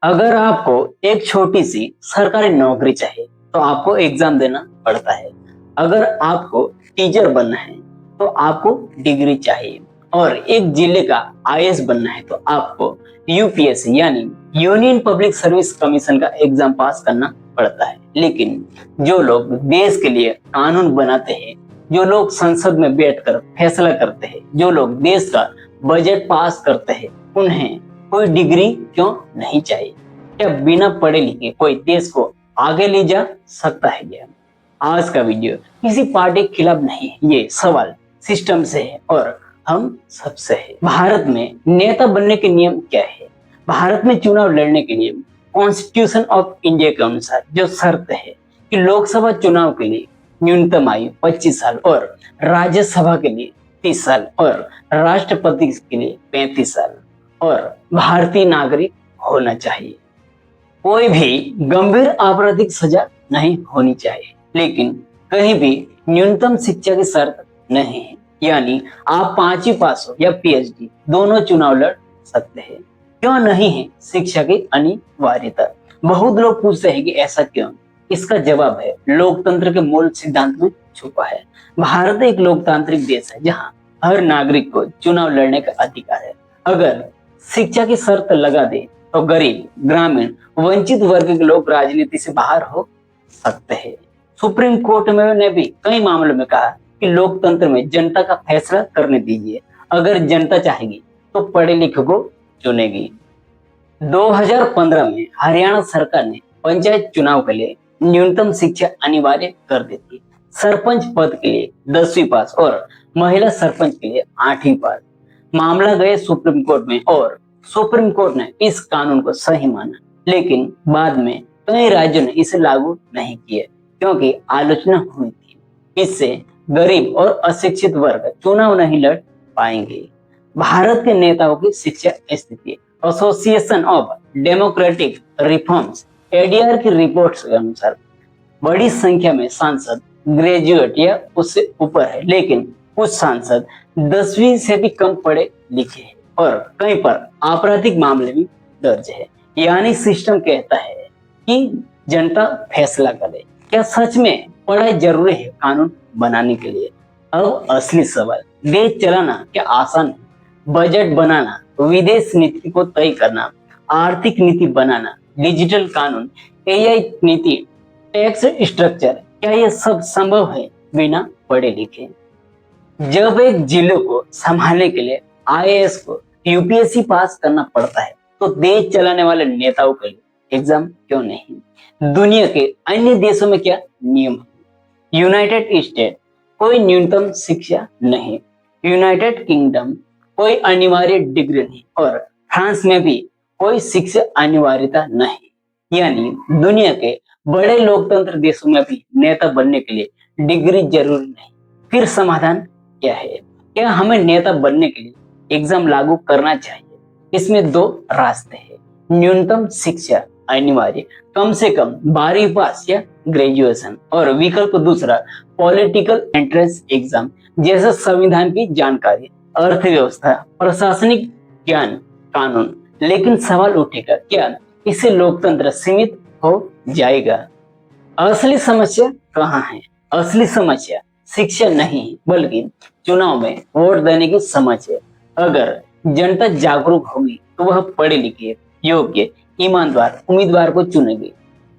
अगर आपको एक छोटी सी सरकारी नौकरी चाहिए तो आपको एग्जाम देना पड़ता है। अगर आपको टीचर बनना है तो आपको डिग्री चाहिए और एक जिले का आईएएस बनना है तो आपको यूपीएससी यानी यूनियन पब्लिक सर्विस कमीशन का एग्जाम पास करना पड़ता है। लेकिन जो लोग देश के लिए कानून बनाते हैं, जो लोग संसद में बैठकर फैसला करते हैं, जो लोग देश का बजट पास करते हैं, उन्हें कोई डिग्री क्यों नहीं चाहिए? क्या बिना पढ़े लिखे कोई देश को आगे ले जा सकता है क्या? आज का वीडियो किसी पार्टी के खिलाफ नहीं है, ये सवाल सिस्टम से है और हम सबसे है। भारत में नेता बनने के नियम क्या है? भारत में चुनाव लड़ने के लिए कॉन्स्टिट्यूशन ऑफ इंडिया के अनुसार जो शर्त है कि लोकसभा चुनाव के लिए न्यूनतम आयु 25 साल और राज्यसभा के लिए 30 साल और राष्ट्रपति के लिए 35 साल और भारतीय नागरिक होना चाहिए। कोई भी गंभीर आपराधिक सजा नहीं होनी चाहिए, लेकिन कहीं भी न्यूनतम शिक्षा की शर्त नहीं है, यानी आप 5वीं पास हो या पीएचडी दोनों चुनाव लड़ सकते हैं। क्यों नहीं है शिक्षा की अनिवार्यता? बहुत लोग पूछते हैं कि ऐसा क्यों? इसका जवाब है लोकतंत्र के मूल सिद्धांत में छुपा है। भारत एक लोकतांत्रिक देश है जहाँ हर नागरिक को चुनाव लड़ने का अधिकार है। अगर शिक्षा की शर्त लगा दे तो गरीब, ग्रामीण, वंचित वर्ग के लोग राजनीति से बाहर हो सकते हैं। सुप्रीम कोर्ट में ने भी कई मामलों में कहा कि लोकतंत्र में जनता का फैसला करने दीजिए। अगर जनता चाहेगी तो पढ़े लिखे को चुनेगी। 2015 में हरियाणा सरकार ने पंचायत चुनाव के लिए न्यूनतम शिक्षा अनिवार्य कर दी थी। सरपंच पद के लिए 10वीं पास और महिला सरपंच के लिए 8वीं पास। मामला गए सुप्रीम कोर्ट में और सुप्रीम कोर्ट ने इस कानून को सही माना, लेकिन बाद में कई राज्यों ने इसे लागू नहीं किया क्योंकि आलोचना हुई थी। इससे गरीब और अशिक्षित वर्ग चुनाव नहीं लड़ पाएंगे। भारत के नेताओं की शिक्षा स्थिति association of democratic reforms ADR की रिपोर्ट के अनुसार बड़ी संख्या में सांसद ग्रेजुएट या उससे ऊपर है, लेकिन कुछ सांसद 10वीं से भी कम पढ़े लिखे हैं और कहीं पर आपराधिक मामले भी दर्ज है। यानी सिस्टम कहता है कि जनता फैसला करे। क्या सच में पढ़ाई जरूरी है कानून बनाने के लिए? अब असली सवाल, देश चलाना क्या आसान है? बजट बनाना, विदेश नीति को तय करना, आर्थिक नीति बनाना, डिजिटल कानून, एआई नीति, टैक्स स्ट्रक्चर, क्या ये सब संभव है बिना पढ़े लिखे? जब एक जिले को संभालने के लिए आईएएस को यूपीएससी पास करना पड़ता है तो देश चलाने वाले नेताओं के लिए एग्जाम क्यों नहीं? दुनिया के अन्य देशों में क्या नियम है? यूनाइटेड स्टेट कोई न्यूनतम शिक्षा नहीं, यूनाइटेड किंगडम कोई अनिवार्य डिग्री नहीं और फ्रांस में भी कोई शिक्षा अनिवार्यता नहीं। यानी दुनिया के बड़े लोकतंत्र देशों में भी नेता बनने के लिए डिग्री जरूरी नहीं। फिर समाधान क्या है? क्या हमें नेता बनने के लिए एग्जाम लागू करना चाहिए? इसमें दो रास्ते हैं। न्यूनतम शिक्षा अनिवार्य, कम से कम 12वीं पास या ग्रेजुएशन, और विकल्प दूसरा पॉलिटिकल एंट्रेंस एग्जाम जैसे संविधान की जानकारी, अर्थव्यवस्था, प्रशासनिक ज्ञान, कानून। लेकिन सवाल उठेगा, क्या इससे लोकतंत्र सीमित हो जाएगा? असली समस्या कहाँ है? असली समस्या शिक्षा नहीं बल्कि चुनाव में वोट देने की समझ है। अगर जनता जागरूक होगी तो वह पढ़े लिखे, योग्य, ईमानदार उम्मीदवार को चुनेगी।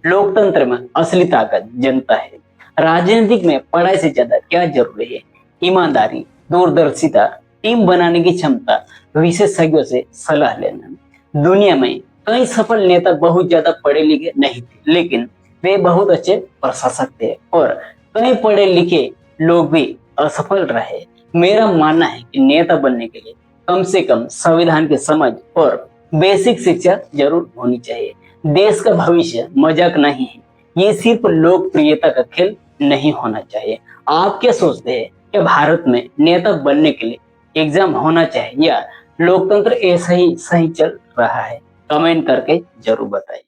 लोकतंत्र में असली ताकत जनता है। राजनीतिक में पढ़ाई से ज्यादा क्या जरूरी है? ईमानदारी, दूरदर्शिता, टीम बनाने की क्षमता, विशेषज्ञों से सलाह लेना। दुनिया में कई सफल नेता बहुत ज्यादा पढ़े लिखे नहीं थे, लेकिन वे बहुत अच्छे प्रशासक थे और कई पढ़े लिखे लोग भी असफल रहे। मेरा मानना है कि नेता बनने के लिए कम से कम संविधान की समझ और बेसिक शिक्षा जरूर होनी चाहिए। देश का भविष्य मजाक नहीं है, ये सिर्फ लोकप्रियता का खेल नहीं होना चाहिए। आप क्या सोचते हैं? क्या भारत में नेता बनने के लिए एग्जाम होना चाहिए या लोकतंत्र ऐसा ही सही चल रहा है? कमेंट करके जरूर बताइए।